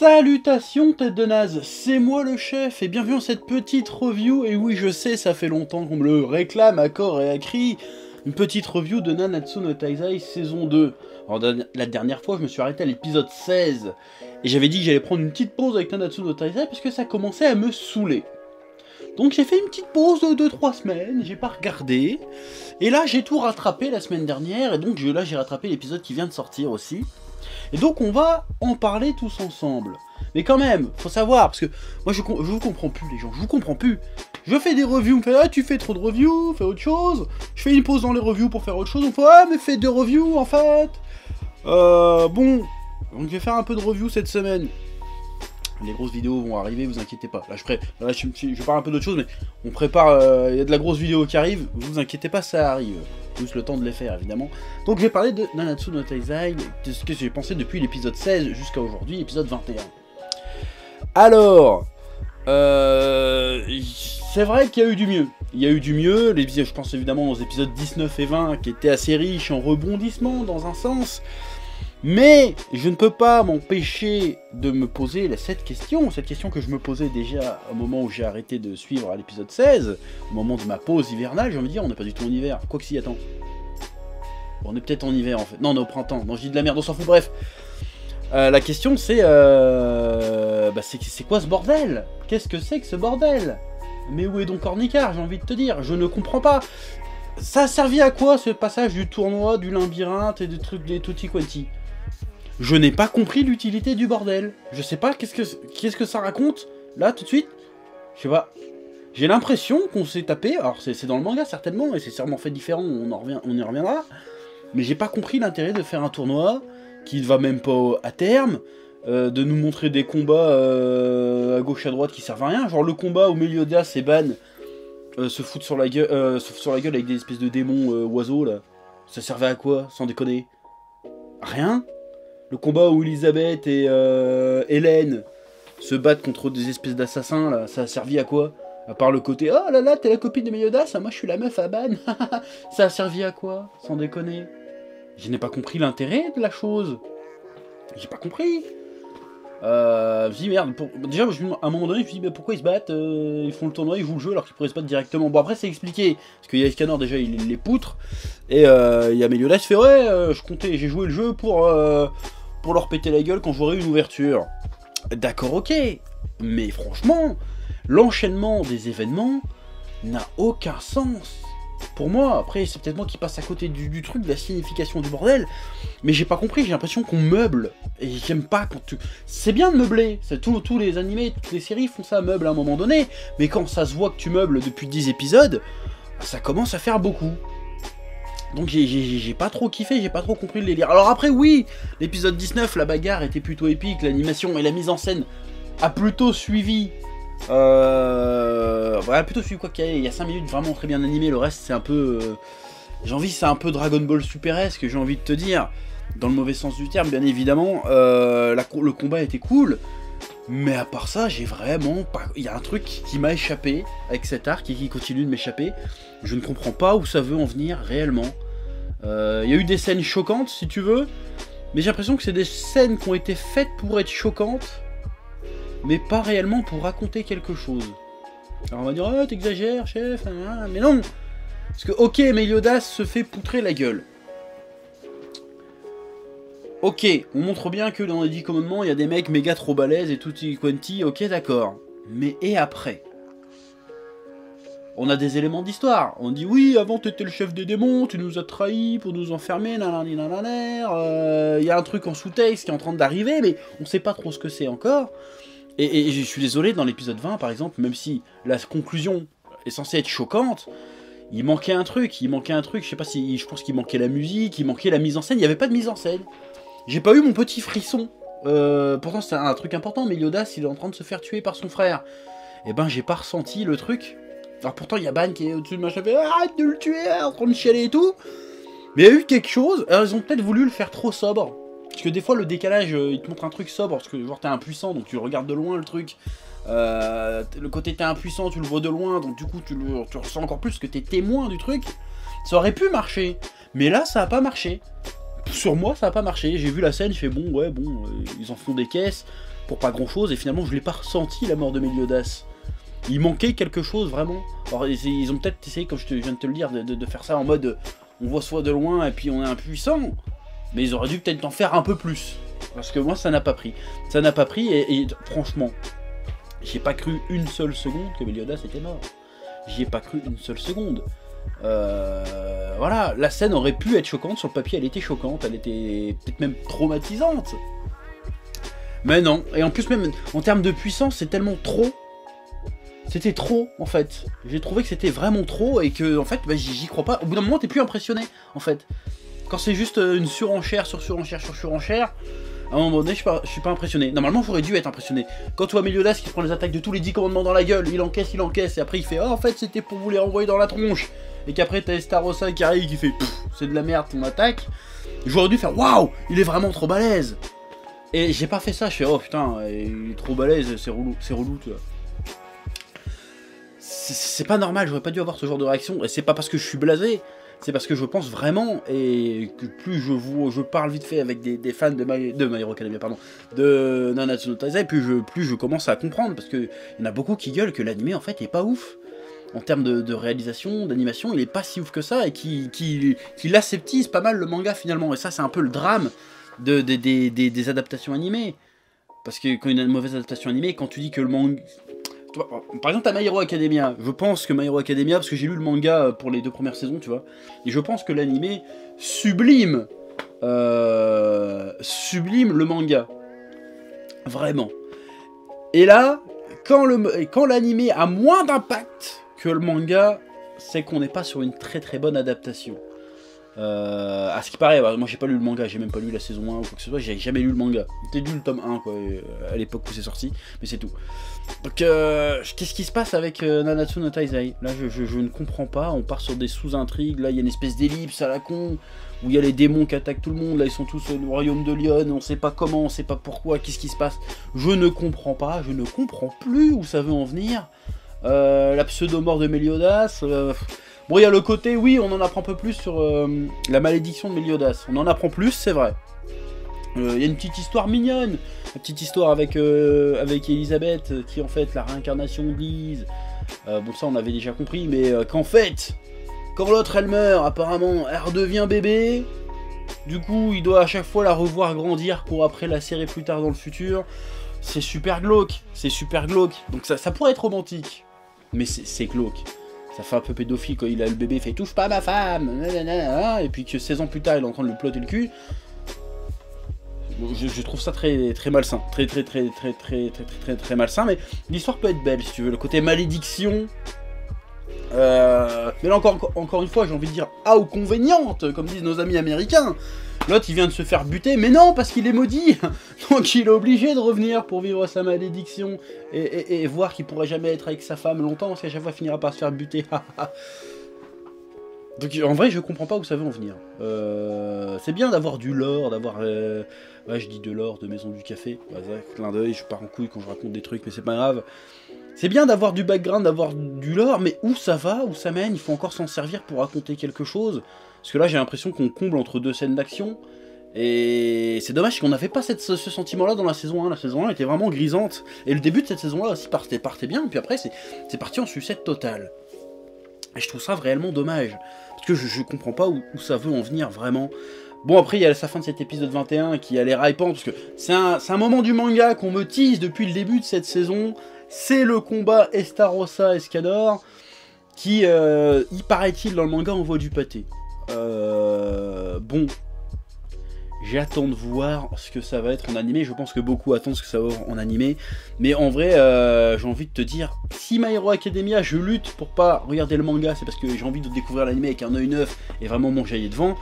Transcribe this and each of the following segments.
Salutations tête de naze, c'est moi le chef et bienvenue dans cette petite review. Et oui, je sais, ça fait longtemps qu'on me le réclame à corps et à cri. Une petite review de Nanatsu no Taizai saison 2. Alors la dernière fois, je me suis arrêté à l'épisode 16. Et j'avais dit que j'allais prendre une petite pause avec Nanatsu no Taizai parce que ça commençait à me saouler. Donc j'ai fait une petite pause de 2-3 semaines, j'ai pas regardé. Et là j'ai tout rattrapé la semaine dernière, et donc là j'ai rattrapé l'épisode qui vient de sortir aussi. Et donc on va en parler tous ensemble. Mais quand même, faut savoir, parce que moi je vous comprends plus les gens, je vous comprends plus. Je fais des reviews, on me fait ah tu fais trop de reviews, fais autre chose. Je fais une pause dans les reviews pour faire autre chose, on me fait ah mais fais 2 reviews en fait. Bon, donc je vais faire un peu de review cette semaine. Les grosses vidéos vont arriver, vous inquiétez pas. Là je parle un peu d'autre chose, mais on prépare, il y a de la grosse vidéo qui arrive, vous inquiétez pas, ça arrive. Juste le temps de les faire évidemment. Donc je vais parler de Nanatsu no Taizai, de ce que j'ai pensé depuis l'épisode 16 jusqu'à aujourd'hui, épisode 21. Alors, c'est vrai qu'il y a eu du mieux. Il y a eu du mieux, je pense évidemment aux épisodes 19 et 20 qui étaient assez riches en rebondissements dans un sens. Mais je ne peux pas m'empêcher de me poser cette question que je me posais déjà au moment où j'ai arrêté de suivre à l'épisode 16, au moment de ma pause hivernale. J'ai envie de dire, on n'est pas du tout en hiver, quoi que si, attends. Bon, on est peut-être en hiver en fait, non on est au printemps, non je dis de la merde, on s'en fout, bref. La question c'est, c'est quoi ce bordel? Qu'est-ce que c'est que ce bordel? Mais où est donc Ornicar, j'ai envie de te dire, je ne comprends pas. Ça a servi à quoi ce passage du tournoi, du labyrinthe et des trucs des tutti quanti? Je n'ai pas compris l'utilité du bordel. Je sais pas qu'est-ce que ça raconte, là, tout de suite. Je sais pas. J'ai l'impression qu'on s'est tapé, alors c'est dans le manga certainement, et c'est sûrement fait différent, on y reviendra. Mais j'ai pas compris l'intérêt de faire un tournoi, qui ne va même pas à terme, de nous montrer des combats à gauche à droite qui servent à rien. Genre le combat où Meliodas et Ban se foutent sur la gueule avec des espèces de démons oiseaux, là. Ça servait à quoi, sans déconner? Rien. Le combat où Elisabeth et Hélène se battent contre des espèces d'assassins, là, ça a servi à quoi? À part le côté, oh là là, t'es la copine de Meliodas, moi je suis la meuf à Ban. Ça a servi à quoi? Sans déconner. Je n'ai pas compris l'intérêt de la chose. J'ai pas compris. Je me dis merde, déjà à un moment donné je me dis mais pourquoi ils se battent, ils font le tournoi, ils jouent le jeu alors qu'ils pourraient se battre directement. Bon après c'est expliqué, parce qu'il y a Escanor déjà il les poutre, et il y a Meliodas qui fait ouais j'ai joué le jeu pour leur péter la gueule quand j'aurai une ouverture. D'accord ok, mais franchement, l'enchaînement des événements n'a aucun sens. Pour moi, après c'est peut-être moi qui passe à côté du truc, de la signification du bordel, mais j'ai pas compris, j'ai l'impression qu'on meuble, et j'aime pas quand tu... C'est bien de meubler, tous les animés, toutes les séries font ça, meuble à un moment donné, mais quand ça se voit que tu meubles depuis 10 épisodes, ça commence à faire beaucoup. Donc j'ai pas trop kiffé, j'ai pas trop compris le délire. Alors après oui, l'épisode 19, la bagarre était plutôt épique, l'animation et la mise en scène a plutôt suivi... voilà, plutôt celui quoi qu'il y a 5 minutes vraiment très bien animé, le reste c'est un peu... c'est un peu Dragon Ball Super-esque, j'ai envie de te dire, dans le mauvais sens du terme bien évidemment. Le combat était cool, mais à part ça j'ai vraiment pas... Il y a un truc qui m'a échappé avec cet arc et qui continue de m'échapper, je ne comprends pas où ça veut en venir réellement. Il y a eu des scènes choquantes si tu veux, mais j'ai l'impression que c'est des scènes qui ont été faites pour être choquantes, mais pas réellement pour raconter quelque chose. Alors on va dire, oh t'exagères chef, hein, mais non. Parce que ok, Meliodas se fait poutrer la gueule. Ok, on montre bien que dans les 10 commandements, il y a des mecs méga trop balèzes et tutti quanti, ok d'accord. Mais et après? On a des éléments d'histoire. On dit oui, avant t'étais le chef des démons, tu nous as trahis pour nous enfermer, nanani nanana. Il y a un truc en sous-texte qui est en train d'arriver, mais on sait pas trop ce que c'est encore. Et je suis désolé, dans l'épisode 20 par exemple, même si la conclusion est censée être choquante, il manquait un truc, je sais pas si, je pense qu'il manquait la musique, il manquait la mise en scène, il n'y avait pas de mise en scène. J'ai pas eu mon petit frisson, pourtant c'est un truc important, Meliodas il est en train de se faire tuer par son frère. Et ben j'ai pas ressenti le truc. Alors pourtant il y a Ban qui est au-dessus de ma chef, arrête de le tuer, en train de chialer et tout. Mais il y a eu quelque chose, alors ils ont peut-être voulu le faire trop sobre. Parce que des fois le décalage, il te montre un truc sobre, parce que genre t'es impuissant, donc tu regardes de loin le truc. Le côté t'es impuissant, tu le vois de loin, donc du coup tu ressens encore plus que t'es témoin du truc. Ça aurait pu marcher, mais là ça a pas marché. Sur moi ça a pas marché, j'ai vu la scène, je fais bon ouais bon, ils en font des caisses. pour pas grand chose, et finalement je l'ai pas ressenti la mort de Meliodas. Il manquait quelque chose vraiment. Alors ils ont peut-être essayé, comme je viens de te le dire, de faire ça en mode on voit soit de loin et puis on est impuissant, mais ils auraient dû peut-être en faire un peu plus. Parce que moi ça n'a pas pris. Ça n'a pas pris et franchement, j'ai pas cru une seule seconde que Meliodas était mort. J'y ai pas cru une seule seconde. Voilà, la scène aurait pu être choquante, sur le papier elle était choquante, elle était peut-être même traumatisante. Mais non, et en plus même en termes de puissance c'est tellement trop. C'était trop en fait. J'ai trouvé que c'était vraiment trop et que en fait bah, j'y crois pas. Au bout d'un moment t'es plus impressionné en fait. Quand c'est juste une surenchère sur surenchère sur surenchère, à un moment donné je suis pas impressionné. Normalement j'aurais dû être impressionné. Quand tu vois Meliodas qui prend les attaques de tous les 10 commandements dans la gueule, il encaisse et après il fait oh en fait c'était pour vous les renvoyer dans la tronche. Et qu'après t'as Estarossa qui arrive qui fait c'est de la merde ton attaque. J'aurais dû faire waouh il est vraiment trop balèze. Et j'ai pas fait ça, je fais oh putain il est trop balèze, c'est relou tu vois. C'est pas normal, j'aurais pas dû avoir ce genre de réaction, et c'est pas parce que je suis blasé, c'est parce que je pense vraiment, et que plus je parle vite fait avec des fans de My Hero Academia, pardon, de Nanatsu no Taizai, plus je commence à comprendre, parce qu'il y en a beaucoup qui gueulent que l'animé en fait est pas ouf. En termes de réalisation, d'animation, il est pas si ouf que ça, et qui aseptise pas mal le manga finalement, et ça c'est un peu le drame des adaptations animées. Parce que quand il y a une mauvaise adaptation animée, quand tu dis que le manga... Par exemple, t'as My Hero Academia. Je pense que My Hero Academia, parce que j'ai lu le manga pour les 2 premières saisons, tu vois, et je pense que l'animé sublime le manga. Vraiment. Et là, quand l'animé a moins d'impact que le manga, c'est qu'on n'est pas sur une très très bonne adaptation. À ce qui paraît, bah, moi j'ai pas lu le manga, j'ai même pas lu la saison 1 ou quoi que ce soit, j'ai jamais lu le manga. J'ai lu le tome 1 quoi, à l'époque où c'est sorti, mais c'est tout. Donc qu'est-ce qui se passe avec Nanatsu no Taizai? Là je ne comprends pas, on part sur des sous-intrigues, là il y a une espèce d'ellipse à la con, où il y a les démons qui attaquent tout le monde, là ils sont tous au royaume de Lyon, on sait pas comment, on sait pas pourquoi, qu'est-ce qui se passe? Je ne comprends pas, je ne comprends plus où ça veut en venir. La pseudo-mort de Meliodas... Bon, il y a le côté, oui, on en apprend un peu plus sur la malédiction de Meliodas. On en apprend plus, c'est vrai. Il y a une petite histoire mignonne. Une petite histoire avec Elisabeth, qui est en fait la réincarnation de Lise. Bon, ça, on avait déjà compris, mais qu'en fait, quand l'autre, elle meurt, apparemment, elle redevient bébé. Du coup, il doit à chaque fois la revoir grandir pour après la serrer plus tard dans le futur. C'est super glauque. C'est super glauque. Donc ça pourrait être romantique. Mais c'est glauque. Ça fait un peu pédophile quand il a le bébé, il fait touche pas à ma femme, et puis que 16 ans plus tard il est en train de lui plotter le cul. Je trouve ça très très malsain, très malsain, mais l'histoire peut être belle si tu veux, le côté malédiction. Mais là encore une fois j'ai envie de dire ou convéniente, comme disent nos amis américains. L'autre il vient de se faire buter, mais non parce qu'il est maudit. Donc il est obligé de revenir pour vivre sa malédiction et voir qu'il pourrait jamais être avec sa femme longtemps parce qu'à chaque fois il finira par se faire buter. Donc en vrai je comprends pas où ça veut en venir. C'est bien d'avoir du lore, d'avoir... ouais je dis de lore, de Maison du Café. Ouais, clin d'œil, je pars en couille quand je raconte des trucs mais c'est pas grave. C'est bien d'avoir du background, d'avoir du lore, mais où ça va, où ça mène, il faut encore s'en servir pour raconter quelque chose. Parce que là j'ai l'impression qu'on comble entre 2 scènes d'action. Et c'est dommage qu'on n'avait pas ce sentiment-là dans la saison 1. La saison 1 était vraiment grisante. Et le début de cette saison-là aussi partait bien. Puis après c'est parti en sucette totale. Et je trouve ça réellement dommage. Parce que je comprends pas où ça veut en venir vraiment. Bon après il y a la fin de cet épisode 21 qui a l'air hypant. Parce que c'est un moment du manga qu'on me tease depuis le début de cette saison. C'est le combat Estarossa-Escador. Qui, il paraît-il dans le manga, envoie du pâté. Bon, j'attends de voir ce que ça va être en animé. Je pense que beaucoup attendent ce que ça va être en animé. Mais en vrai, j'ai envie de te dire, si My Hero Academia, je lutte pour pas regarder le manga, c'est parce que j'ai envie de découvrir l'animé avec un œil neuf et vraiment m'enjailler devant.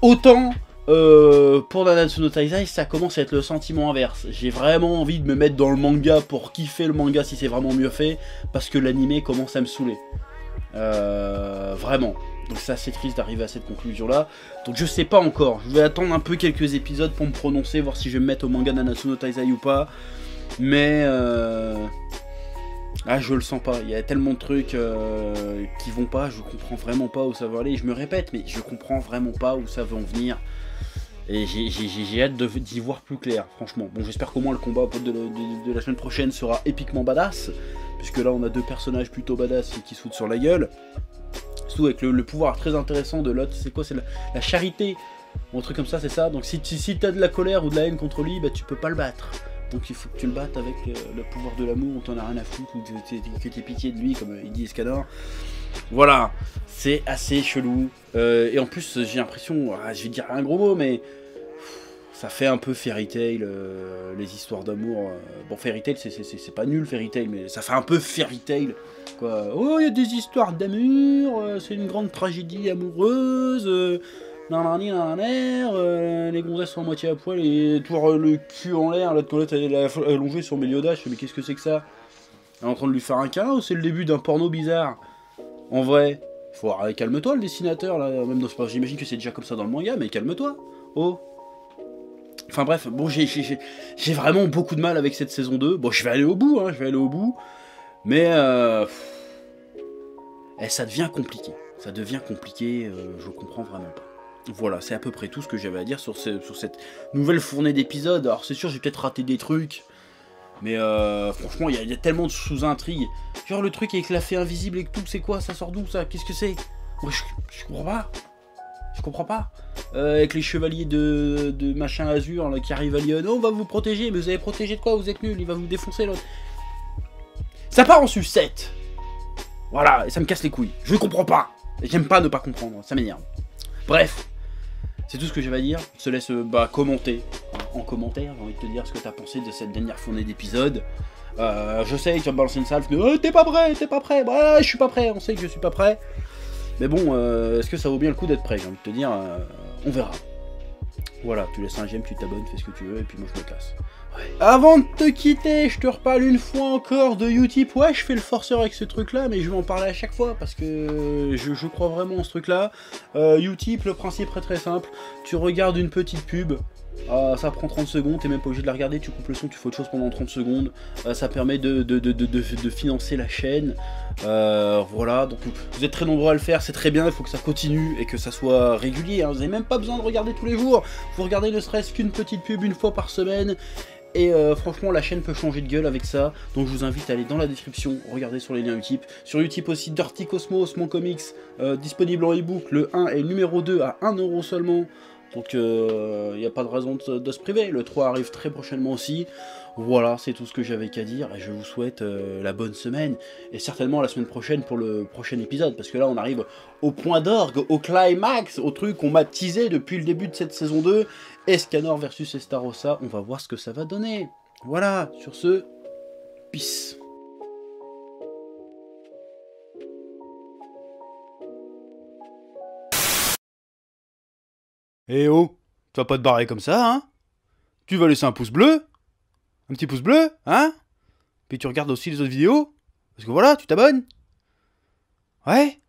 Autant pour Nanatsu no Taizai, ça commence à être le sentiment inverse. J'ai vraiment envie de me mettre dans le manga pour kiffer le manga si c'est vraiment mieux fait, parce que l'animé commence à me saouler. Vraiment. Donc c'est assez triste d'arriver à cette conclusion là. Donc je sais pas encore. Je vais attendre un peu quelques épisodes pour me prononcer, voir si je vais me mettre au manga Nanatsu no Taizai ou pas. Mais je le sens pas. Il y a tellement de trucs qui vont pas. Je comprends vraiment pas où ça va aller. Je me répète, mais je comprends vraiment pas où ça veut en venir. Et j'ai hâte d'y voir plus clair, franchement. Bon, j'espère qu'au moins le combat de la semaine prochaine sera épiquement badass. Puisque là, on a deux personnages plutôt badass qui se foutent sur la gueule. Surtout avec le pouvoir très intéressant de l'autre. C'est quoi? C'est la charité. Ou un truc comme ça, c'est ça. Donc si t'as de la colère ou de la haine contre lui, bah tu peux pas le battre. Donc il faut que tu le battes avec le pouvoir de l'amour, où t'en as rien à foutre, ou que t'aies pitié de lui, comme il dit Escanor. Voilà, c'est assez chelou. Et en plus, j'ai l'impression, je vais dire un gros mot, mais ça fait un peu Fairy Tail, les histoires d'amour. Bon, Fairy Tail, c'est pas nul, Fairy Tail, mais ça fait un peu Fairy Tail. Quoi. Oh, il y a des histoires d'amour, c'est une grande tragédie amoureuse. Les gonzesses sont à moitié à poil et toujours le cul en l'air, la toilette elle est allongée sur Meliodas. Je fais, mais qu'est-ce que c'est que ça? Elle est en train de lui faire un câlin ou c'est le début d'un porno bizarre? En vrai, faut calme-toi le dessinateur là, même dans ce j'imagine que c'est déjà comme ça dans le manga, mais calme-toi. Oh. Enfin bref, bon j'ai vraiment beaucoup de mal avec cette saison 2. Bon, je vais aller au bout, hein, je vais aller au bout. Mais ça devient compliqué. Ça devient compliqué, je comprends vraiment pas. Voilà, c'est à peu près tout ce que j'avais à dire sur cette nouvelle fournée d'épisodes. Alors c'est sûr, j'ai peut-être raté des trucs. Mais franchement, il y a tellement de sous-intrigues. Genre le truc avec la fée invisible et tout, c'est quoi? Ça sort d'où ça? Qu'est-ce que c'est? Moi je comprends pas. Je comprends pas. Avec les chevaliers de machin azur là, qui arrivent à Lyon. Oh, on va vous protéger, mais vous avez protégé de quoi? Vous êtes nuls, il va vous défoncer l'autre. Ça part en sucette. Voilà, et ça me casse les couilles. Je comprends pas. Et j'aime pas ne pas comprendre, ça m'énerve. Bref. C'est tout ce que j'avais à dire. Je te laisse commenter. En commentaire, j'ai envie de te dire ce que t'as pensé de cette dernière fournée d'épisodes. Je sais que tu vas me balancer une salve, mais t'es pas prêt, t'es pas prêt. Bah, je suis pas prêt, on sait que je suis pas prêt. Mais bon, est-ce que ça vaut bien le coup d'être prêt? J'ai envie de te dire, on verra. Voilà, tu laisses un j'aime, tu t'abonnes, fais ce que tu veux, et puis moi je me casse. Ouais. Avant de te quitter, je te reparle une fois encore de Utip. Ouais, je fais le forceur avec ce truc-là, mais je vais en parler à chaque fois, parce que je crois vraiment en ce truc-là. Utip, le principe est très simple. Tu regardes une petite pub, ça prend 30 secondes, t'es même pas obligé de la regarder, tu coupes le son, tu fais autre chose pendant 30 secondes. Ça permet de financer la chaîne. Voilà, donc vous êtes très nombreux à le faire, c'est très bien, il faut que ça continue et que ça soit régulier. Hein. Vous n'avez même pas besoin de regarder tous les jours. Vous regardez ne serait-ce qu'une petite pub une fois par semaine. Et franchement, la chaîne peut changer de gueule avec ça. Donc je vous invite à aller dans la description, regarder sur les liens Utip. Sur Utip aussi, Dirty Cosmos, mon comics, disponible en ebook, le 1 et le numéro 2 à 1€ seulement. Donc il n'y a pas de raison de se priver. Le 3 arrive très prochainement aussi. Voilà, c'est tout ce que j'avais qu'à dire. Et je vous souhaite la bonne semaine. Et certainement la semaine prochaine pour le prochain épisode. Parce que là, on arrive au point d'orgue, au climax, au truc qu'on m'a teasé depuis le début de cette saison 2. Escanor versus Estarossa. On va voir ce que ça va donner. Voilà, sur ce, peace. Eh oh, tu vas pas te barrer comme ça, hein? Tu vas laisser un pouce bleu? Un petit pouce bleu, hein? Puis tu regardes aussi les autres vidéos? Parce que voilà, tu t'abonnes? Ouais?